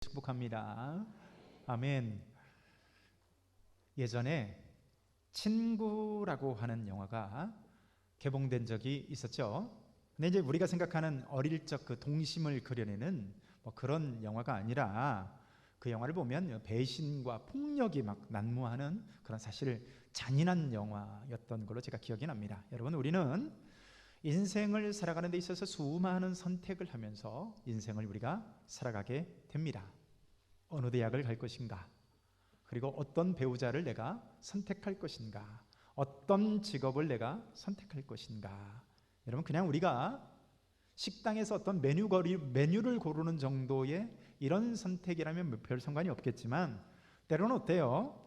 축복합니다. 아멘. 예전에 친구라고 하는 영화가 개봉된 적이 있었죠. 근데 이제 우리가 생각하는 어릴 적 그 동심을 그려내는 그런 영화가 아니라, 그 영화를 보면 배신과 폭력이 막 난무하는 그런 사실 잔인한 영화였던 걸로 제가 기억이 납니다. 여러분, 우리는 인생을 살아가는 데 있어서 수많은 선택을 하면서 인생을 우리가 살아가게 됩니다. 어느 대학을 갈 것인가, 그리고 어떤 배우자를 내가 선택할 것인가, 어떤 직업을 내가 선택할 것인가. 여러분, 그냥 우리가 식당에서 어떤 메뉴를 고르는 정도의 이런 선택이라면 별 상관이 없겠지만, 때로는 어때요?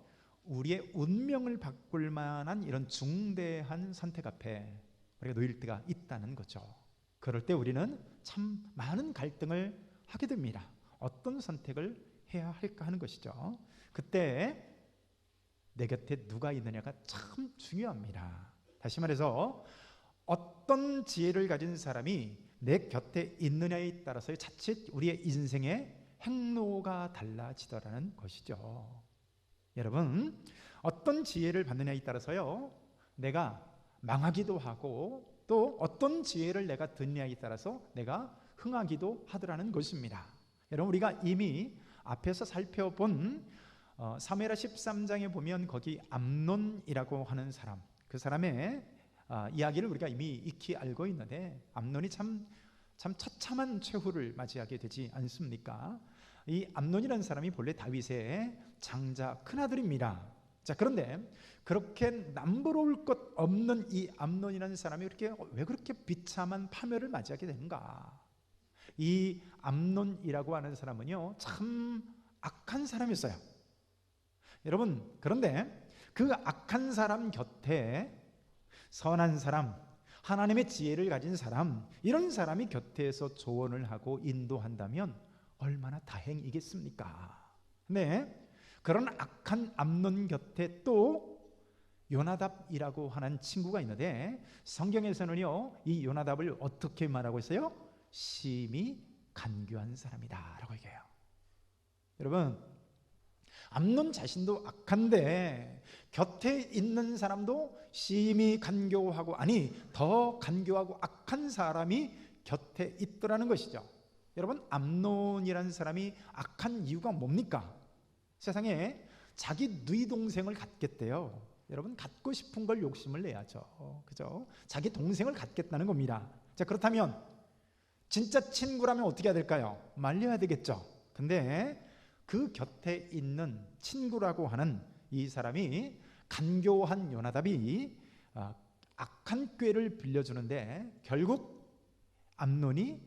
우리의 운명을 바꿀 만한 이런 중대한 선택 앞에 우리가 놓일 때가 있다는 거죠. 그럴 때 우리는 참 많은 갈등을 하게 됩니다. 어떤 선택을 해야 할까 하는 것이죠. 그때 내 곁에 누가 있느냐가 참 중요합니다. 다시 말해서 어떤 지혜를 가진 사람이 내 곁에 있느냐에 따라서 자칫 우리의 인생의 행로가 달라지더라는 것이죠. 여러분, 어떤 지혜를 받느냐에 따라서요, 내가 망하기도 하고, 또 어떤 지혜를 내가 듣느냐에 따라서 내가 흥하기도 하더라는 것입니다. 여러분, 우리가 이미 앞에서 살펴본 사무엘하 13장에 보면 거기 암논이라고 하는 사람, 그 사람의 이야기를 우리가 이미 익히 알고 있는데, 암논이 참 처참한 최후를 맞이하게 되지 않습니까? 이 암논이라는 사람이 본래 다윗의 장자 큰아들입니다. 자, 그런데 그렇게 남부러울 것 없는 이 암논이라는 사람이 왜 그렇게 비참한 파멸을 맞이하게 되는가? 이 암논이라고 하는 사람은요, 참 악한 사람이었어요. 여러분, 그런데 그 악한 사람 곁에 선한 사람, 하나님의 지혜를 가진 사람, 이런 사람이 곁에서 조언을 하고 인도한다면 얼마나 다행이겠습니까? 네, 그런 악한 암논 곁에 또 요나답이라고 하는 친구가 있는데, 성경에서는요, 이 요나답을 어떻게 말하고 있어요? 심히 간교한 사람이다 라고 얘기해요. 여러분, 암논 자신도 악한데 곁에 있는 사람도 심히 간교하고, 아니 더 간교하고 악한 사람이 곁에 있더라는 것이죠. 여러분, 암논이라는 사람이 악한 이유가 뭡니까? 세상에 자기 누이 동생을 갖겠대요. 여러분, 갖고 싶은 걸 욕심을 내야죠. 그죠? 자기 동생을 갖겠다는 겁니다. 자, 그렇다면 진짜 친구라면 어떻게 해야 될까요? 말려야 되겠죠. 근데 그 곁에 있는 친구라고 하는 이 사람이, 간교한 요나답이 악한 꾀를 빌려주는데, 결국 암논이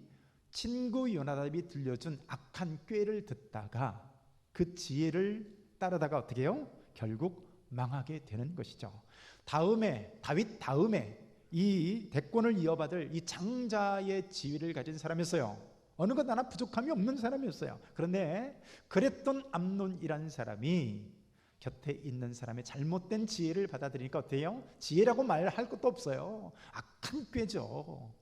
친구 요나답이 들려준 악한 꾀를 듣다가 그 지혜를 따르다가 어떻게 해요? 결국 망하게 되는 것이죠. 다윗 다음에 이 대권을 이어받을 이 장자의 지위를 가진 사람이었어요. 어느 것 하나 부족함이 없는 사람이었어요. 그런데 그랬던 암논이라는 사람이 곁에 있는 사람의 잘못된 지혜를 받아들이니까 어때요? 지혜라고 말할 것도 없어요. 악한 꾀죠.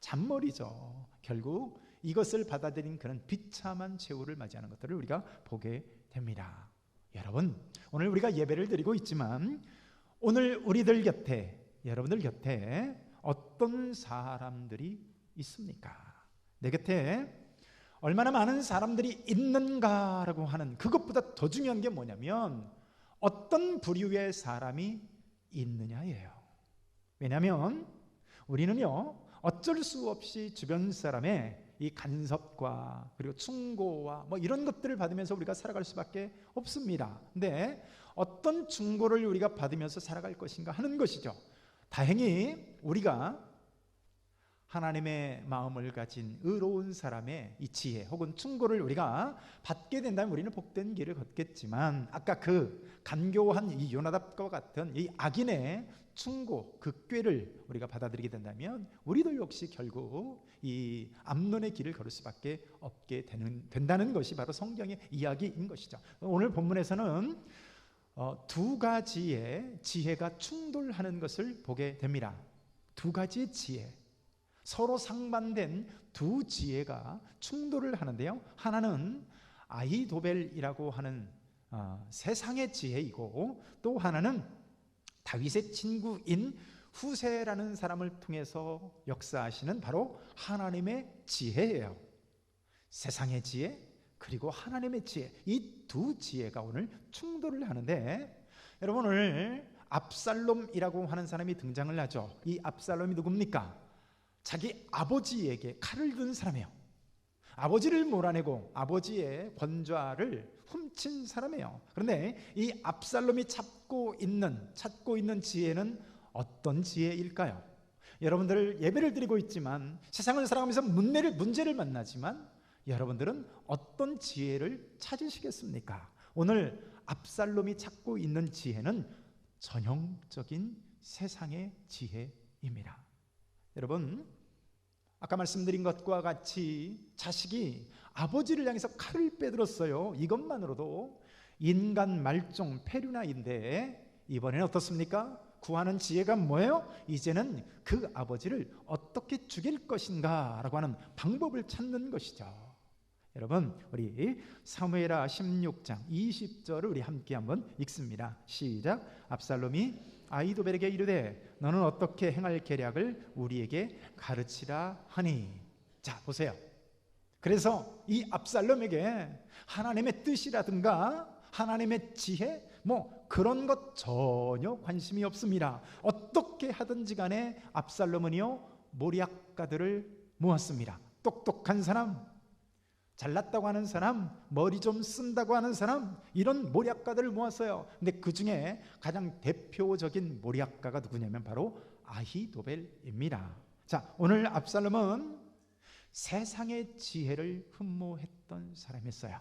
잔머리죠. 결국 이것을 받아들인 그런 비참한 최후를 맞이하는 것들을 우리가 보게 됩니다. 여러분, 오늘 우리가 예배를 드리고 있지만, 오늘 우리들 곁에, 여러분들 곁에 어떤 사람들이 있습니까? 내 곁에 얼마나 많은 사람들이 있는가라고 하는, 그것보다 더 중요한 게 뭐냐면 어떤 부류의 사람이 있느냐예요. 왜냐하면 우리는요, 어쩔 수 없이 주변 사람의 이 간섭과 그리고 충고와 이런 것들을 받으면서 우리가 살아갈 수밖에 없습니다. 근데 어떤 충고를 우리가 받으면서 살아갈 것인가 하는 것이죠. 다행히 우리가 하나님의 마음을 가진 의로운 사람의 이 지혜 혹은 충고를 우리가 받게 된다면 우리는 복된 길을 걷겠지만, 아까 그 간교한 이 요나답과 같은 이 악인의 충고, 그 꾀를 우리가 받아들이게 된다면 우리도 역시 결국 이 암논의 길을 걸을 수밖에 없게 된다는 것이 바로 성경의 이야기인 것이죠. 오늘 본문에서는 두 가지의 지혜가 충돌하는 것을 보게 됩니다. 두 가지의 지혜, 서로 상반된 두 지혜가 충돌을 하는데요, 하나는 아히도벨이라고 하는 세상의 지혜이고, 또 하나는 다윗의 친구인 후세라는 사람을 통해서 역사하시는 바로 하나님의 지혜예요. 세상의 지혜 그리고 하나님의 지혜, 이 두 지혜가 오늘 충돌을 하는데, 여러분 오늘 압살롬이라고 하는 사람이 등장을 하죠. 이 압살롬이 누굽니까? 자기 아버지에게 칼을 든 사람이에요. 아버지를 몰아내고 아버지의 권좌를 훔친 사람이에요. 그런데 이 압살롬이 찾고 있는 지혜는 어떤 지혜일까요? 여러분들 예배를 드리고 있지만, 세상을 살아가면서 문제를 만나지만, 여러분들은 어떤 지혜를 찾으시겠습니까? 오늘 압살롬이 찾고 있는 지혜는 전형적인 세상의 지혜입니다. 여러분, 아까 말씀드린 것과 같이 자식이 아버지를 향해서 칼을 빼들었어요. 이것만으로도 인간 말종 페류나인데, 이번에는 어떻습니까? 구하는 지혜가 뭐예요? 이제는 그 아버지를 어떻게 죽일 것인가 라고 하는 방법을 찾는 것이죠. 여러분, 우리 사무엘하 16장 20절을 우리 함께 한번 읽습니다. 시작. 압살롬이 아히도벨에게 이르되 너는 어떻게 행할 계략을 우리에게 가르치라 하니. 자, 보세요. 그래서 이 압살롬에게 하나님의 뜻이라든가 하나님의 지혜 그런 것 전혀 관심이 없습니다. 어떻게 하든지 간에 압살롬은요, 모략가들을 모았습니다. 똑똑한 사람, 잘났다고 하는 사람, 머리 좀 쓴다고 하는 사람, 이런 모략가들을 모았어요. 근데 그 중에 가장 대표적인 모략가가 누구냐면 바로 아히도벨입니다. 자, 오늘 압살롬은 세상의 지혜를 흠모했던 사람이었어요.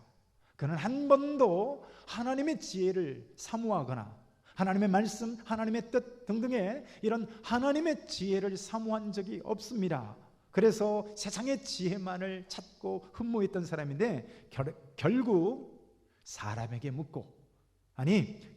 그는 한 번도 하나님의 지혜를 사모하거나 하나님의 말씀, 하나님의 뜻 등등의 이런 하나님의 지혜를 사모한 적이 없습니다. 그래서 세상의 지혜만을 찾고 흠모했던 사람인데, 결국 사람에게 묻고,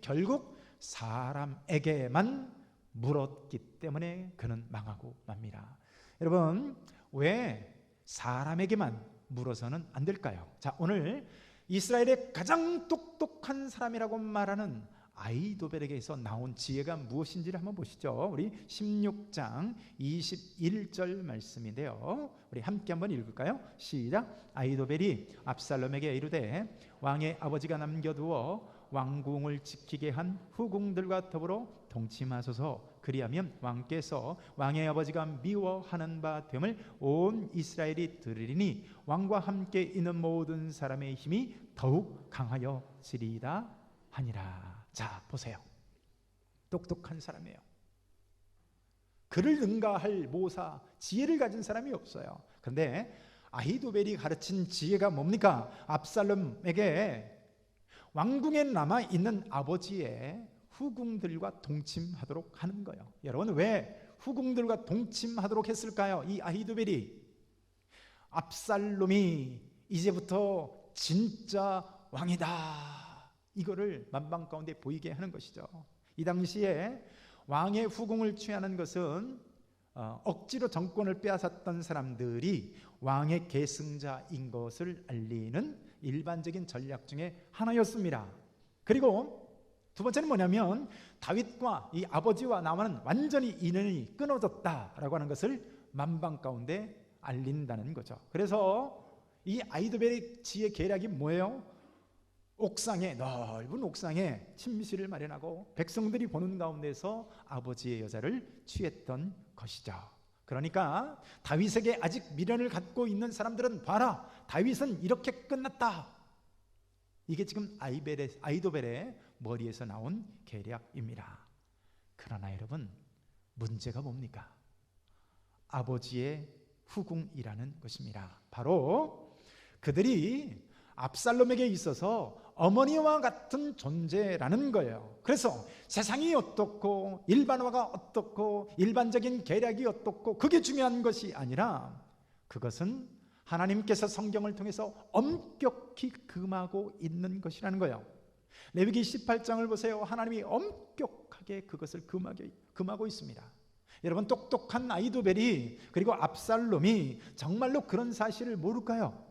결국 사람에게만 물었기 때문에 그는 망하고 맙니다. 여러분, 왜 사람에게만 물어서는 안 될까요? 자, 오늘 이스라엘의 가장 똑똑한 사람이라고 말하는 아히도벨에게서 나온 지혜가 무엇인지를 한번 보시죠. 우리 16장 21절 말씀인데요, 우리 함께 한번 읽을까요? 시작. 아히도벨이 압살롬에게 이르되 왕의 아버지가 남겨두어 왕궁을 지키게 한 후궁들과 더불어 동침하소서. 그리하면 왕께서 왕의 아버지가 미워하는 바 됨을 온 이스라엘이 들으리니 왕과 함께 있는 모든 사람의 힘이 더욱 강하여지리이다 하니라. 자, 보세요. 똑똑한 사람이에요. 그를 능가할 모사, 지혜를 가진 사람이 없어요. 그런데 아히도벨이 가르친 지혜가 뭡니까? 압살롬에게 왕궁에 남아있는 아버지의 후궁들과 동침하도록 하는 거예요. 여러분, 왜 후궁들과 동침하도록 했을까요? 이 아히도벨이 압살롬이 이제부터 진짜 왕이다, 이거를 만방 가운데 보이게 하는 것이죠. 이 당시에 왕의 후궁을 취하는 것은 억지로 정권을 빼앗았던 사람들이 왕의 계승자인 것을 알리는 일반적인 전략 중에 하나였습니다. 그리고 두 번째는 뭐냐면, 다윗과 이 아버지와 나와는 완전히 인연이 끊어졌다라고 하는 것을 만방 가운데 알린다는 거죠. 그래서 이 아히도벨의 지혜 계략이 뭐예요? 넓은 옥상에 침실을 마련하고 백성들이 보는 가운데서 아버지의 여자를 취했던 것이죠. 그러니까 다윗에게 아직 미련을 갖고 있는 사람들은 봐라, 다윗은 이렇게 끝났다. 이게 지금 아히도벨의 머리에서 나온 계략입니다. 그러나 여러분, 문제가 뭡니까? 아버지의 후궁이라는 것입니다. 바로 그들이 압살롬에게 있어서 어머니와 같은 존재라는 거예요. 그래서 세상이 어떻고 일반화가 어떻고 일반적인 계략이 어떻고 그게 중요한 것이 아니라, 그것은 하나님께서 성경을 통해서 엄격히 금하고 있는 것이라는 거예요. 레위기 18장을 보세요. 하나님이 엄격하게 그것을 금하고 있습니다. 여러분, 똑똑한 아히도벨이 그리고 압살롬이 정말로 그런 사실을 모를까요?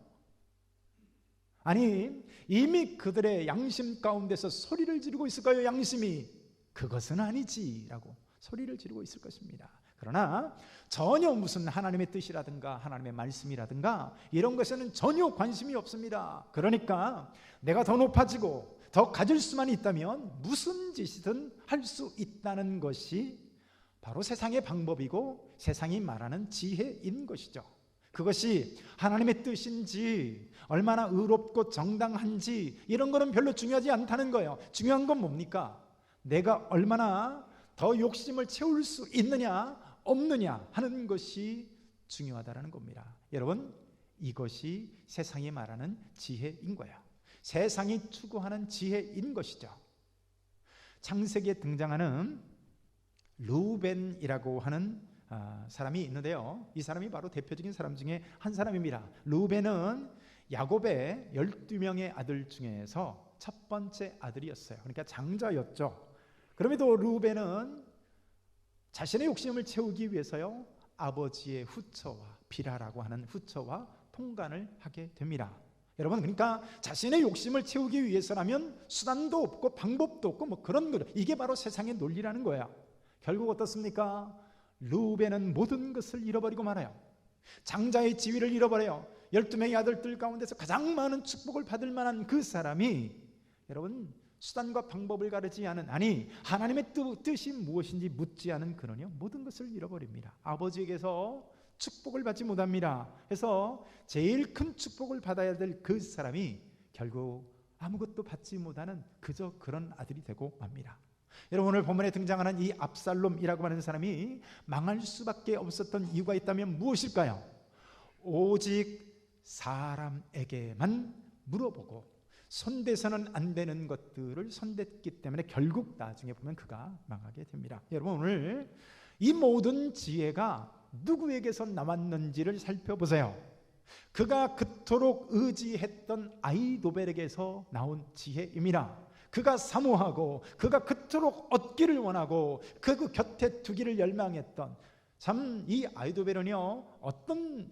아니, 이미 그들의 양심 가운데서 소리를 지르고 있을까요? 양심이 그것은 아니지라고 소리를 지르고 있을 것입니다. 그러나 전혀 무슨 하나님의 뜻이라든가 하나님의 말씀이라든가 이런 것에는 전혀 관심이 없습니다. 그러니까 내가 더 높아지고 더 가질 수만 있다면 무슨 짓이든 할 수 있다는 것이 바로 세상의 방법이고 세상이 말하는 지혜인 것이죠. 그것이 하나님의 뜻인지 얼마나 의롭고 정당한지 이런 거는 별로 중요하지 않다는 거예요. 중요한 건 뭡니까? 내가 얼마나 더 욕심을 채울 수 있느냐 없느냐 하는 것이 중요하다는 겁니다. 여러분, 이것이 세상이 말하는 지혜인 거예요. 세상이 추구하는 지혜인 것이죠. 창세기에 등장하는 르우벤이라고 하는 사람이 있는데요, 이 사람이 바로 대표적인 사람 중에 한 사람입니다. 르우벤은 야곱의 12명의 아들 중에서 첫 번째 아들이었어요. 그러니까 장자였죠. 그럼에도 르우벤은 자신의 욕심을 채우기 위해서요, 아버지의 후처와 비라라고 하는 후처와 통간을 하게 됩니다. 여러분, 그러니까 자신의 욕심을 채우기 위해서라면 수단도 없고 방법도 없고 뭐 그런 거, 이게 바로 세상의 논리라는 거예요. 결국 어떻습니까? 르우벤은 모든 것을 잃어버리고 말아요. 장자의 지위를 잃어버려요. 12명의 아들들 가운데서 가장 많은 축복을 받을 만한 그 사람이, 여러분, 수단과 방법을 가르지 않은, 아니 하나님의 뜻이 무엇인지 묻지 않은 그러니 모든 것을 잃어버립니다. 아버지에게서 축복을 받지 못합니다. 그래서 제일 큰 축복을 받아야 될 그 사람이 결국 아무것도 받지 못하는 그저 그런 아들이 되고 맙니다. 여러분, 오늘 본문에 등장하는 이 압살롬이라고 하는 사람이 망할 수밖에 없었던 이유가 있다면 무엇일까요? 오직 사람에게만 물어보고 손대서는 안 되는 것들을 손댔기 때문에 결국 나중에 보면 그가 망하게 됩니다. 여러분, 오늘 이 모든 지혜가 누구에게서 나왔는지를 살펴보세요. 그가 그토록 의지했던 아이도벨에게서 나온 지혜입니다. 그가 사모하고 그가 그토록 얻기를 원하고 그 곁에 두기를 열망했던, 참 이 아이도벨은요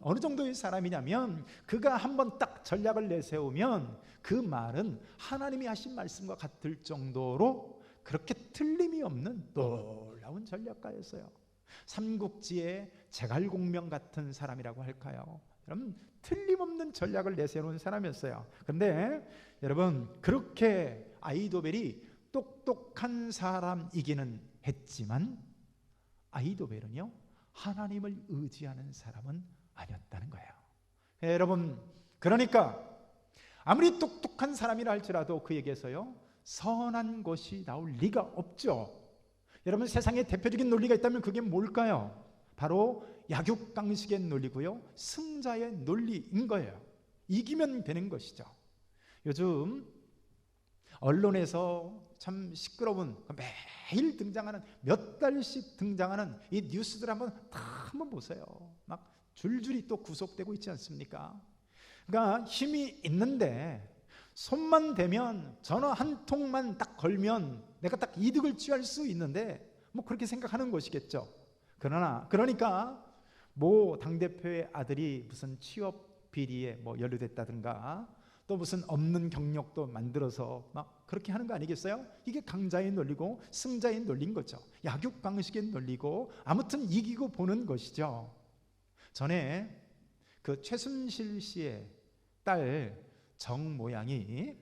어느 정도의 사람이냐면 그가 한번 딱 전략을 내세우면 그 말은 하나님이 하신 말씀과 같을 정도로 그렇게 틀림이 없는 놀라운 전략가였어요. 삼국지의 제갈공명 같은 사람이라고 할까요? 여러분, 틀림없는 전략을 내세우는 사람이었어요. 그런데 여러분, 그렇게 아이도벨이 똑똑한 사람이기는 했지만 아이도벨은요 하나님을 의지하는 사람은 아니었다는 거예요. 여러분, 그러니까 아무리 똑똑한 사람이라 할지라도 그에게서요 선한 것이 나올 리가 없죠. 여러분, 세상에 대표적인 논리가 있다면 그게 뭘까요? 바로 약육강식의 논리고요, 승자의 논리인 거예요. 이기면 되는 것이죠. 요즘 언론에서 참 시끄러운, 매일 등장하는, 몇 달씩 등장하는 이 뉴스들 한번 보세요. 막 줄줄이 또 구속되고 있지 않습니까? 그러니까 힘이 있는데 손만 대면 전화 한 통만 딱 걸면 내가 딱 이득을 취할 수 있는데 뭐 그렇게 생각하는 것이겠죠. 그러니까 뭐 당대표의 아들이 무슨 취업 비리에 뭐 연루됐다든가 또 무슨 없는 경력도 만들어서 막 그렇게 하는 거 아니겠어요? 이게 강자의 논리고 승자의 논리인 거죠. 약육강식의 논리고 아무튼 이기고 보는 것이죠. 전에 그 최순실 씨의 딸 정모양이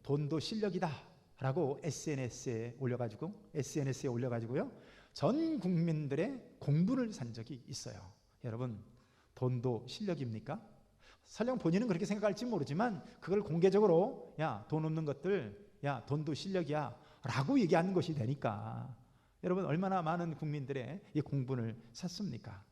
돈도 실력이다 라고 SNS에 올려가지고요 전 국민들의 공분을 산 적이 있어요. 여러분, 돈도 실력입니까? 설령 본인은 그렇게 생각할지 모르지만 그걸 공개적으로 야, 돈 없는 것들, 야, 돈도 실력이야 라고 얘기하는 것이 되니까 여러분, 얼마나 많은 국민들의 이 공분을 샀습니까?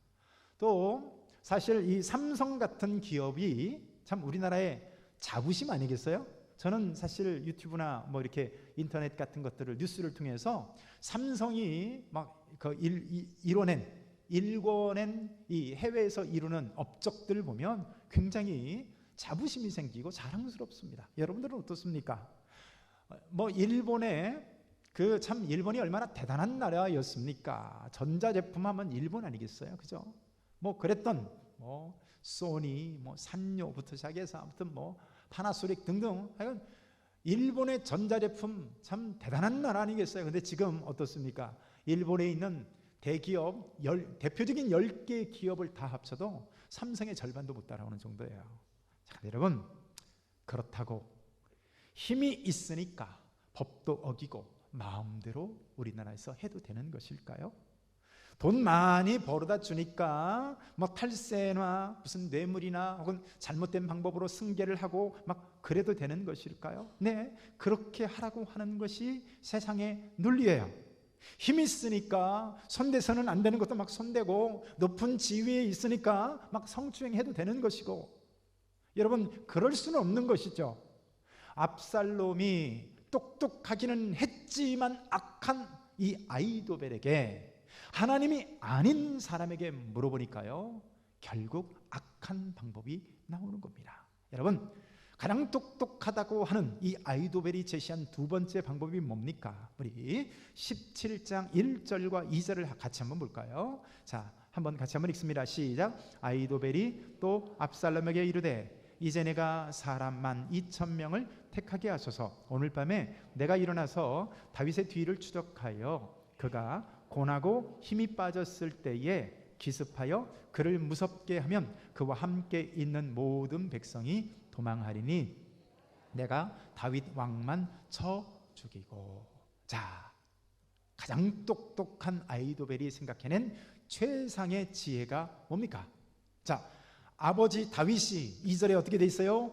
또 사실 이 삼성 같은 기업이 참 우리나라의 자부심 아니겠어요? 저는 사실 유튜브나 뭐 이렇게 인터넷 같은 것들을, 뉴스를 통해서 삼성이 막 그 일궈낸 이 해외에서 이루는 업적들을 보면 굉장히 자부심이 생기고 자랑스럽습니다. 여러분들은 어떻습니까? 뭐 일본의 일본이 얼마나 대단한 나라였습니까? 전자제품 하면 일본 아니겠어요, 그죠? 뭐 그랬던 뭐 소니, 뭐 산요부터 시작해서 아무튼 뭐 파나소닉 등등, 하여간 일본의 전자제품 참 대단한 나라 아니겠어요? 근데 지금 어떻습니까? 일본에 있는 대기업, 대표적인 10개 기업을 다 합쳐도 삼성의 절반도 못 따라오는 정도예요. 자, 여러분, 그렇다고 힘이 있으니까 법도 어기고 마음대로 우리나라에서 해도 되는 것일까요? 돈 많이 벌어다 주니까 뭐 탈세나 무슨 뇌물이나 혹은 잘못된 방법으로 승계를 하고 막 그래도 되는 것일까요? 네, 그렇게 하라고 하는 것이 세상의 논리예요. 힘이 있으니까 손대서는 안 되는 것도 막 손대고, 높은 지위에 있으니까 막 성추행해도 되는 것이고, 여러분, 그럴 수는 없는 것이죠. 압살롬이 똑똑하기는 했지만 악한 이 아히도벨에게 하나님이 아닌 사람에게 물어보니까요, 결국 악한 방법이 나오는 겁니다. 여러분, 가장 똑똑하다고 하는 이 아히도벨이 제시한 두 번째 방법이 뭡니까? 우리 17장 1절과 2절을 같이 한번 볼까요? 자, 한번 같이 한번 읽습니다. 시작. 아히도벨이 또 압살롬에게 이르되 이제 내가 사람 12,000명을 택하게 하소서. 오늘 밤에 내가 일어나서 다윗의 뒤를 추적하여 그가 고나고 힘이 빠졌을 때에 기습하여 그를 무섭게 하면 그와 함께 있는 모든 백성이 도망하리니 내가 다윗 왕만 쳐 죽이고. 자, 가장 똑똑한 아히도벨이 생각해낸 최상의 지혜가 뭡니까? 자, 아버지 다윗이 2절에 어떻게 돼 있어요?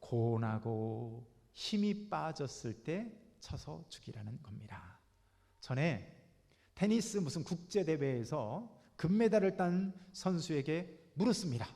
고나고 힘이 빠졌을 때 쳐서 죽이라는 겁니다. 전에 테니스 무슨 국제대회에서 금메달을 딴 선수에게 물었습니다.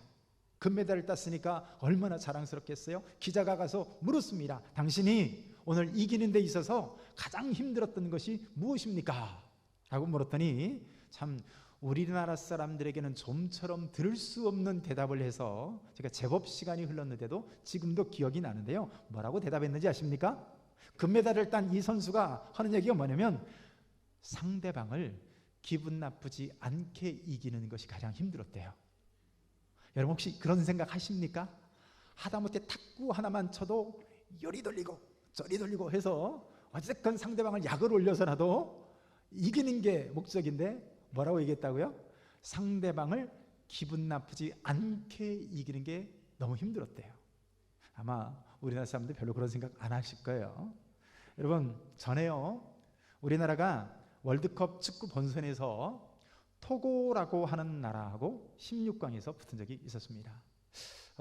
금메달을 땄으니까 얼마나 자랑스럽겠어요? 기자가 가서 물었습니다. 당신이 오늘 이기는 데 있어서 가장 힘들었던 것이 무엇입니까? 라고 물었더니 참 우리나라 사람들에게는 좀처럼 들을 수 없는 대답을 해서 제가 제법 시간이 흘렀는데도 지금도 기억이 나는데요. 뭐라고 대답했는지 아십니까? 금메달을 딴 이 선수가 하는 얘기가 뭐냐면 상대방을 기분 나쁘지 않게 이기는 것이 가장 힘들었대요. 여러분 혹시 그런 생각 하십니까? 하다못해 탁구 하나만 쳐도 요리 돌리고 저리 돌리고 해서 어쨌든 상대방을 약을 올려서라도 이기는 게 목적인데 뭐라고 얘기했다고요? 상대방을 기분 나쁘지 않게 이기는 게 너무 힘들었대요. 아마 우리나라 사람들 별로 그런 생각 안 하실 거예요. 여러분, 전에요, 우리나라가 월드컵 축구 본선에서 토고라고 하는 나라하고 16강에서 붙은 적이 있었습니다.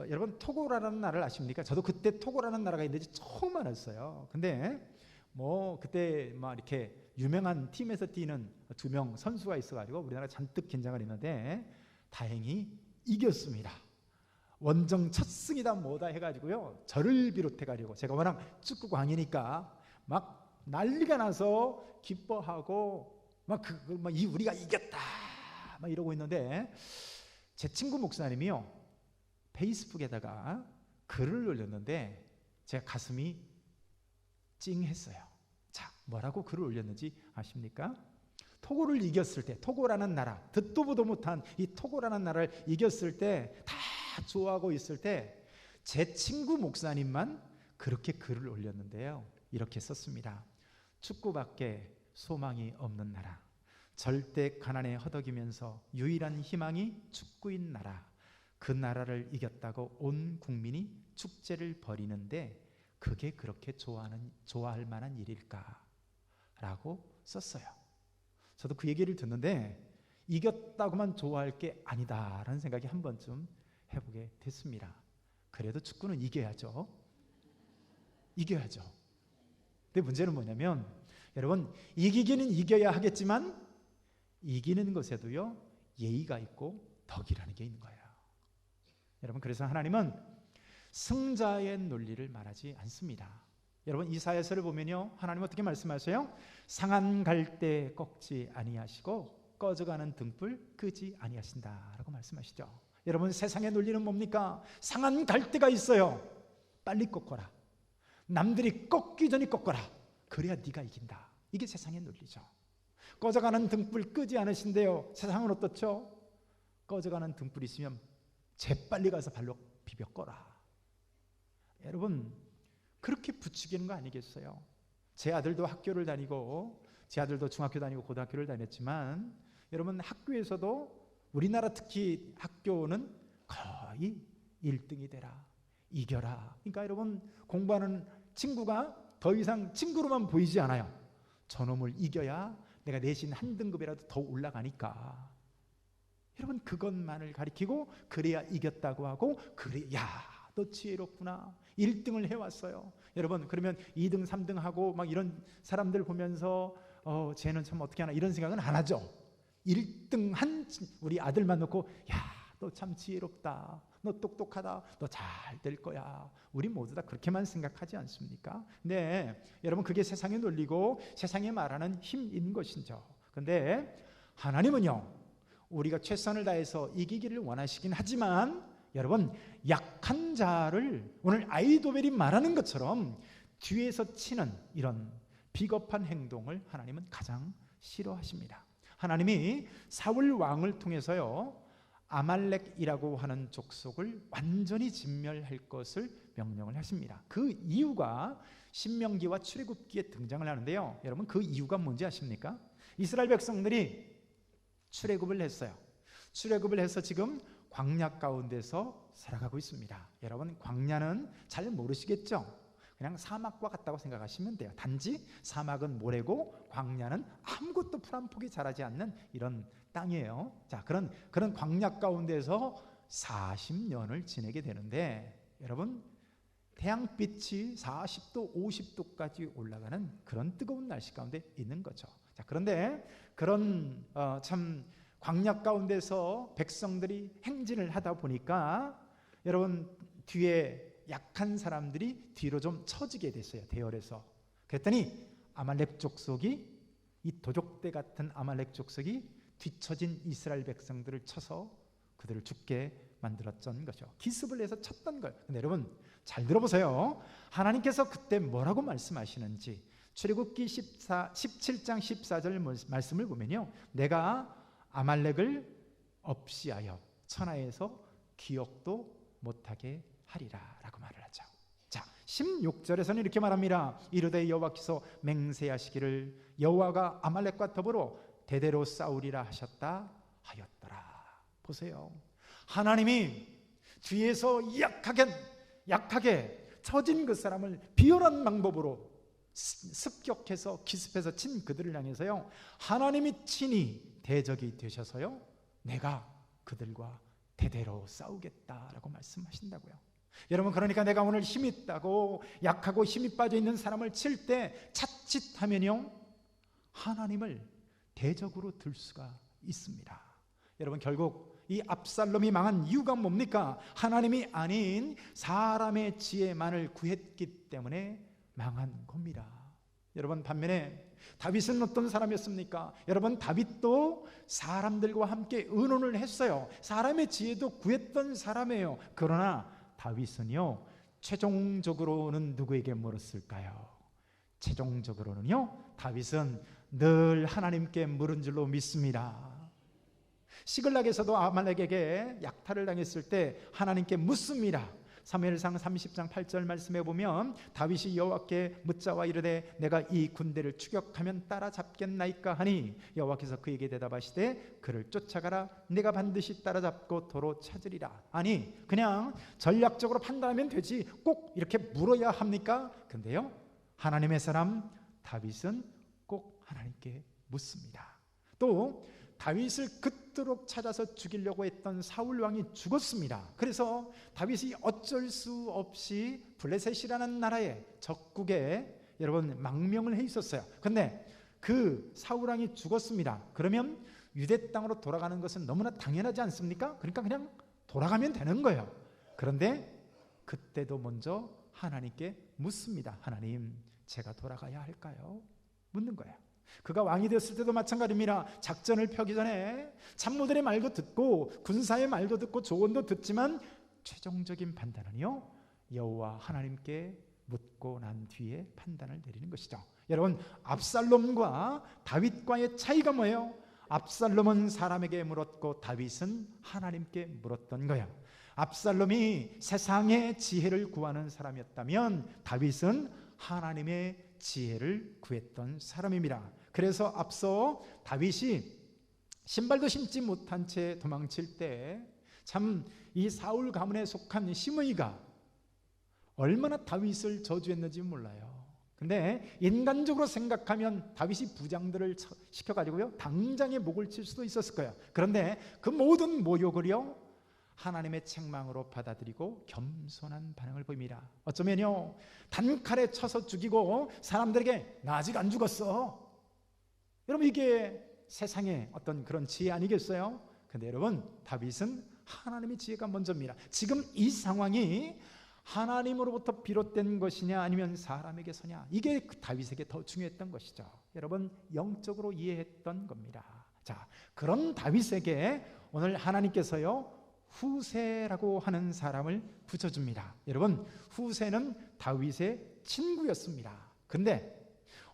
여러분, 토고라는 나라를 아십니까? 저도 그때 토고라는 나라가 있는지 처음 알았어요. 근데 뭐 그때 막 이렇게 유명한 팀에서 뛰는 2명 선수가 있어가지고 우리나라 잔뜩 긴장을 했는데 다행히 이겼습니다. 원정 첫 승이다 뭐다 해가지고요, 저를 비롯해가지고 제가 워낙 축구 광이니까 막 난리가 나서 기뻐하고 막 우리가 이겼다 막 이러고 있는데 제 친구 목사님이요, 페이스북에다가 글을 올렸는데 제가 가슴이 찡했어요. 자, 뭐라고 글을 올렸는지 아십니까? 토고를 이겼을 때, 토고라는 나라, 듣도 보도 못한 이 토고라는 나라를 이겼을 때 다 좋아하고 있을 때 제 친구 목사님만 그렇게 글을 올렸는데요, 이렇게 썼습니다. 축구밖에 소망이 없는 나라, 절대 가난에 허덕이면서 유일한 희망이 축구인 나라, 그 나라를 이겼다고 온 국민이 축제를 벌이는데 그게 그렇게 좋아할 만한 일일까? 라고 썼어요. 저도 그 얘기를 듣는데 이겼다고만 좋아할 게 아니다라는 생각이 한 번쯤 해보게 됐습니다. 그래도 축구는 이겨야죠. 이겨야죠. 근데 문제는 뭐냐면 여러분, 이기기는 이겨야 하겠지만 이기는 것에도요 예의가 있고 덕이라는 게 있는 거예요. 여러분, 그래서 하나님은 승자의 논리를 말하지 않습니다. 여러분, 이사야서를 보면요, 하나님 어떻게 말씀하세요? 상한 갈대 꺾지 아니하시고 꺼져가는 등불 끄지 아니하신다라고 말씀하시죠. 여러분, 세상의 논리는 뭡니까? 상한 갈대가 있어요. 빨리 꺾어라. 남들이 꺾기 전에 꺾어라. 그래야 네가 이긴다. 이게 세상의 논리죠. 꺼져가는 등불 끄지 않으신대요. 세상은 어떻죠? 꺼져가는 등불이 있으면 재빨리 가서 발로 비벼 꺼라. 여러분 그렇게 부추기는 거 아니겠어요? 제 아들도 학교를 다니고 제 아들도 중학교 다니고 고등학교를 다녔지만 여러분 학교에서도 우리나라 특히 학교는 거의 1등이 되라, 이겨라. 그러니까 여러분 공부하는 친구가 더 이상 친구로만 보이지 않아요. 저놈을 이겨야 내가 내신 한 등급이라도 더 올라가니까. 여러분 그것만을 가리키고 그래야 이겼다고 하고 그래 야 너 지혜롭구나 1등을 해왔어요. 여러분 그러면 2등 3등 하고 막 이런 사람들 보면서 쟤는 참 어떻게 하나 이런 생각은 안 하죠. 1등 한 우리 아들만 놓고 야 너 참 지혜롭다, 너 똑똑하다, 너 잘 될 거야. 우리 모두 다 그렇게만 생각하지 않습니까? 네, 여러분 그게 세상의 논리고 세상이 말하는 힘인 것이죠. 근데 하나님은요 우리가 최선을 다해서 이기기를 원하시긴 하지만 여러분 약한 자를 오늘 아히도벨이 말하는 것처럼 뒤에서 치는 이런 비겁한 행동을 하나님은 가장 싫어하십니다. 하나님이 사울 왕을 통해서요 아말렉이라고 하는 족속을 완전히 진멸할 것을 명령을 하십니다. 그 이유가 신명기와 출애굽기에 등장을 하는데요. 여러분 그 이유가 뭔지 아십니까? 이스라엘 백성들이 출애굽을 했어요. 출애굽을 해서 지금 광야 가운데서 살아가고 있습니다. 여러분 광야는 잘 모르시겠죠? 그냥 사막과 같다고 생각하시면 돼요. 단지 사막은 모래고 광야는 아무것도 풀 한 폭이 자라지 않는 이런 땅이에요. 자, 그런 광야 가운데서 40년을 지내게 되는데 여러분 태양빛이 40도, 50도까지 올라가는 그런 뜨거운 날씨 가운데 있는 거죠. 자, 그런데 그런 참 광야 가운데서 백성들이 행진을 하다 보니까 여러분 뒤에 약한 사람들이 뒤로 좀 처지게 됐어요. 대열에서. 그랬더니 아말렉 족속이 이 도적대 같은 아말렉 족속이 뒤처진 이스라엘 백성들을 쳐서 그들을 죽게 만들었던 거죠. 기습을 해서 쳤던 거예요. 근데 여러분 잘 들어보세요. 하나님께서 그때 뭐라고 말씀하시는지 출애굽기 17장 14절 말씀을 보면요 내가 아말렉을 없이하여 천하에서 기억도 못하게 하리라 라고 말을 하죠. 자 16절에서는 이렇게 말합니다. 이르되 여호와께서 맹세하시기를 여호와가 아말렉과 더불어 대대로 싸우리라 하셨다 하였더라. 보세요. 하나님이 뒤에서 약하게 처진 그 사람을 비열한 방법으로 습격해서 기습해서 친 그들을 향해서요 하나님이 친히 대적이 되셔서요 내가 그들과 대대로 싸우겠다라고 말씀하신다고요. 여러분 그러니까 내가 오늘 힘 있다고 약하고 힘이 빠져 있는 사람을 칠 때 자칫하면요 하나님을 대적으로 들 수가 있습니다. 여러분 결국 이 압살롬이 망한 이유가 뭡니까? 하나님이 아닌 사람의 지혜만을 구했기 때문에 망한 겁니다. 여러분 반면에 다윗은 어떤 사람이었습니까? 여러분 다윗도 사람들과 함께 의논을 했어요. 사람의 지혜도 구했던 사람이에요. 그러나 다윗은요 최종적으로는 누구에게 물었을까요? 최종적으로는요 다윗은 늘 하나님께 물은 줄로 믿습니다. 시글락에서도 아말렉에게 약탈을 당했을 때 하나님께 묻습니다. 사무엘상 30장 8절 말씀해 보면 다윗이 여호와께 묻자와 이르되 내가 이 군대를 추격하면 따라잡겠나이까 하니 여호와께서 그에게 대답하시되 그를 쫓아가라 내가 반드시 따라잡고 도로 찾으리라. 아니 그냥 전략적으로 판단하면 되지 꼭 이렇게 물어야 합니까? 근데요 하나님의 사람 다윗은 꼭 하나님께 묻습니다. 또 다윗을 그토록 찾아서 죽이려고 했던 사울 왕이 죽었습니다. 그래서 다윗이 어쩔 수 없이 블레셋이라는 나라의 적국에 여러분 망명을 해 있었어요. 근데 그 사울 왕이 죽었습니다. 그러면 유대 땅으로 돌아가는 것은 너무나 당연하지 않습니까? 그러니까 그냥 돌아가면 되는 거예요. 그런데 그때도 먼저 하나님께 묻습니다. 하나님, 제가 돌아가야 할까요? 묻는 거예요. 그가 왕이 되었을 때도 마찬가지입니다. 작전을 펴기 전에 참모들의 말도 듣고 군사의 말도 듣고 조언도 듣지만 최종적인 판단은요 여호와 하나님께 묻고 난 뒤에 판단을 내리는 것이죠. 여러분 압살롬과 다윗과의 차이가 뭐예요? 압살롬은 사람에게 물었고 다윗은 하나님께 물었던 거예요. 압살롬이 세상의 지혜를 구하는 사람이었다면 다윗은 하나님의 지혜를 구했던 사람입니다. 그래서 앞서 다윗이 신발도 신지 못한 채 도망칠 때 참 이 사울 가문에 속한 시므이가 얼마나 다윗을 저주했는지 몰라요. 근데 인간적으로 생각하면 다윗이 부장들을 시켜가지고요 당장에 목을 칠 수도 있었을 거예요. 그런데 그 모든 모욕을요 하나님의 책망으로 받아들이고 겸손한 반응을 보입니다. 어쩌면요 단칼에 쳐서 죽이고 사람들에게 나 아직 안 죽었어, 여러분 이게 세상의 어떤 그런 지혜 아니겠어요? 근데 여러분 다윗은 하나님의 지혜가 먼저입니다. 지금 이 상황이 하나님으로부터 비롯된 것이냐 아니면 사람에게서냐, 이게 다윗에게 더 중요했던 것이죠. 여러분 영적으로 이해했던 겁니다. 자, 그런 다윗에게 오늘 하나님께서요 후세라고 하는 사람을 붙여줍니다. 여러분 후세는 다윗의 친구였습니다. 근데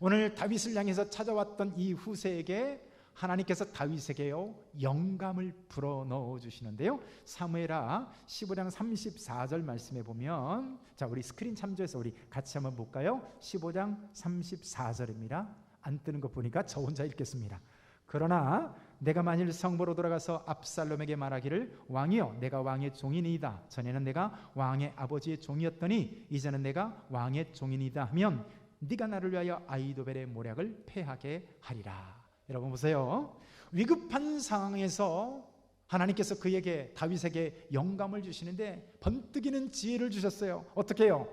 오늘 다윗을 향해서 찾아왔던 이 후세에게 하나님께서 다윗에게요 영감을 불어넣어 주시는데요, 사무엘하 15장 34절 말씀에 보면, 자 우리 스크린 참조해서 우리 같이 한번 볼까요? 15장 34절입니다. 안 뜨는 거 보니까 저 혼자 읽겠습니다. 그러나 내가 만일 성보로 돌아가서 압살롬에게 말하기를 왕이여 내가 왕의 종이니이다, 전에는 내가 왕의 아버지의 종이었더니 이제는 내가 왕의 종이니이다 하면 네가 나를 위하여 아히도벨의 모략을 패하게 하리라. 여러분 보세요. 위급한 상황에서 하나님께서 그에게 다윗에게 영감을 주시는데 번뜩이는 지혜를 주셨어요. 어떻게 해요?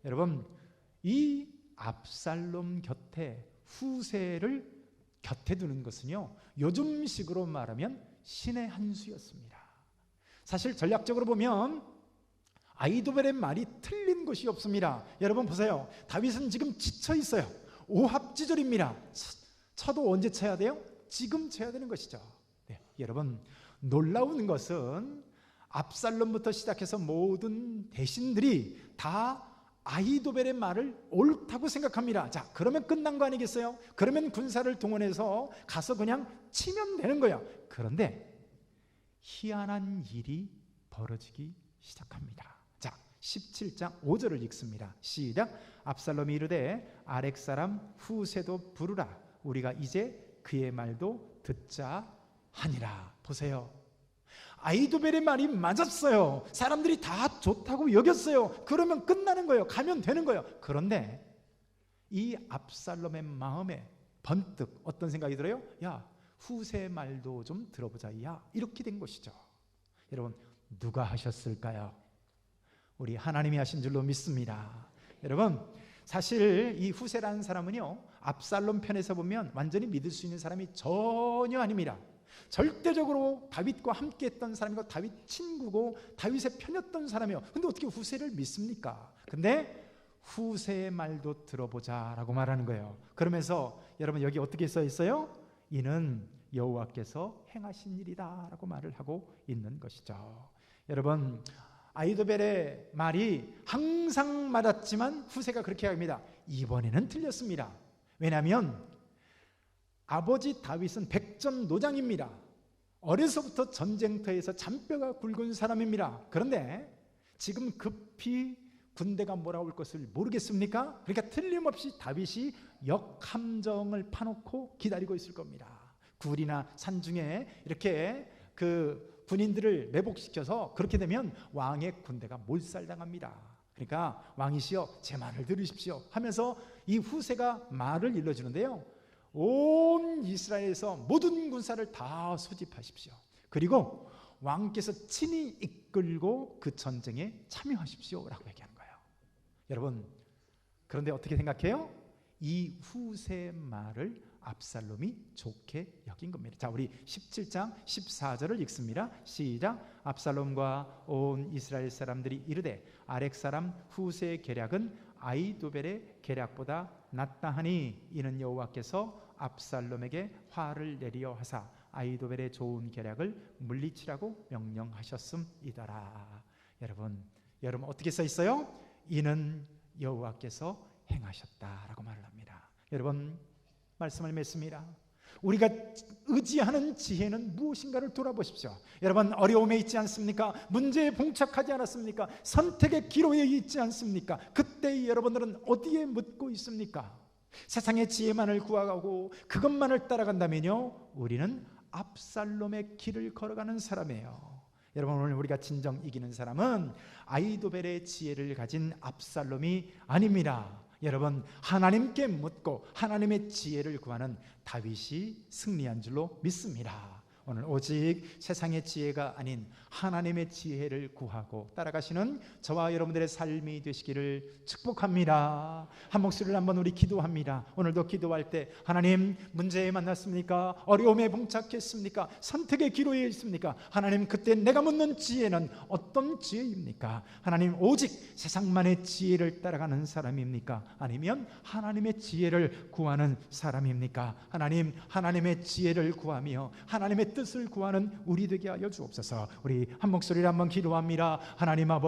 여러분 이 압살롬 곁에 후세를 곁에 두는 것은요 요즘식으로 말하면 신의 한 수였습니다. 사실 전략적으로 보면 아히도벨의 말이 틀린 것이 없습니다. 여러분 보세요. 다윗은 지금 지쳐 있어요. 오합지졸입니다. 쳐도 언제 쳐야 돼요? 지금 쳐야 되는 것이죠. 네, 여러분 놀라운 것은 압살롬부터 시작해서 모든 대신들이 다 아히도벨의 말을 옳다고 생각합니다. 자, 그러면 끝난 거 아니겠어요? 그러면 군사를 동원해서 가서 그냥 치면 되는 거예요. 그런데 희한한 일이 벌어지기 시작합니다. 자, 17장 5절을 읽습니다. 시작. 압살롬이 이르되 아렉 사람 후세도 부르라, 우리가 이제 그의 말도 듣자 하니라. 보세요. 아히도벨의 말이 맞았어요. 사람들이 다 좋다고 여겼어요. 그러면 끝나는 거예요. 가면 되는 거예요. 그런데 이 압살롬의 마음에 번뜩 어떤 생각이 들어요? 야, 후세 말도 좀 들어보자. 야, 이렇게 된 것이죠. 여러분 누가 하셨을까요? 우리 하나님이 하신 줄로 믿습니다. 여러분 사실 이 후세라는 사람은요 압살롬 편에서 보면 완전히 믿을 수 있는 사람이 전혀 아닙니다. 절대적으로 다윗과 함께 했던 사람이고 다윗 친구고 다윗의 편이었던 사람이에요. 근데 어떻게 후세를 믿습니까? 근데 후세의 말도 들어보자라고 말하는 거예요. 그러면서 여러분 여기 어떻게 써 있어요? 이는 여호와께서 행하신 일이다 라고 말을 하고 있는 것이죠. 여러분 아히도벨의 말이 항상 맞았지만 후세가 그렇게 합니다. 이번에는 틀렸습니다. 왜냐하면 아버지 다윗은 백전노장입니다. 어려서부터 전쟁터에서 잔뼈가 굵은 사람입니다. 그런데 지금 급히 군대가 몰아올 것을 모르겠습니까? 그러니까 틀림없이 다윗이 역함정을 파놓고 기다리고 있을 겁니다. 굴이나 산중에 이렇게 그 군인들을 매복시켜서 그렇게 되면 왕의 군대가 몰살당합니다. 그러니까 왕이시여 제 말을 들으십시오 하면서 이 후세가 말을 일러주는데요, 온 이스라엘에서 모든 군사를 다 소집하십시오. 그리고 왕께서 친히 이끌고 그 전쟁에 참여하십시오 라고 얘기하는 거예요. 여러분 그런데 어떻게 생각해요? 이 후세의 말을 압살롬이 좋게 여긴 겁니다. 자, 우리 17장 14절을 읽습니다. 시작. 압살롬과 온 이스라엘 사람들이 이르되 아렉 사람 후세의 계략은 아히도벨의 계략보다 낫다 하니 이는 여호와께서 압살롬에게 화를 내리어 하사 아히도벨의 좋은 계략을 물리치라고 명령하셨음이더라. 여러분 어떻게 써 있어요? 이는 여호와께서 행하셨다라고 말을 합니다. 여러분 말씀을 맺습니다. 우리가 의지하는 지혜는 무엇인가를 돌아보십시오. 여러분, 어려움에 있지 않습니까? 문제에 봉착하지 않았습니까? 선택의 기로에 있지 않습니까? 그때 여러분들은 어디에 묻고 있습니까? 세상의 지혜만을 구하고 그것만을 따라간다면요, 우리는 압살롬의 길을 걸어가는 사람이에요. 여러분, 오늘 우리가 진정 이기는 사람은 아이도벨의 지혜를 가진 압살롬이 아닙니다. 여러분, 하나님께 묻고 하나님의 지혜를 구하는 다윗이 승리한 줄로 믿습니다. 오늘 오직 세상의 지혜가 아닌 하나님의 지혜를 구하고 따라가시는 저와 여러분들의 삶이 되시기를 축복합니다. 한 목소리를 한번 우리 기도합니다. 오늘도 기도할 때 하나님, 문제에 만났습니까? 어려움에 봉착했습니까? 선택의 기로에 있습니까? 하나님, 그때 내가 묻는 지혜는 어떤 지혜입니까? 하나님, 오직 세상만의 지혜를 따라가는 사람입니까? 아니면 하나님의 지혜를 구하는 사람입니까? 하나님, 하나님의 지혜를 구하며 하나님의 뜻을 구하는 우리 되게 하여 주옵소서. 우리 한 목소리를 한번 기도합니다. 하나님 아버지,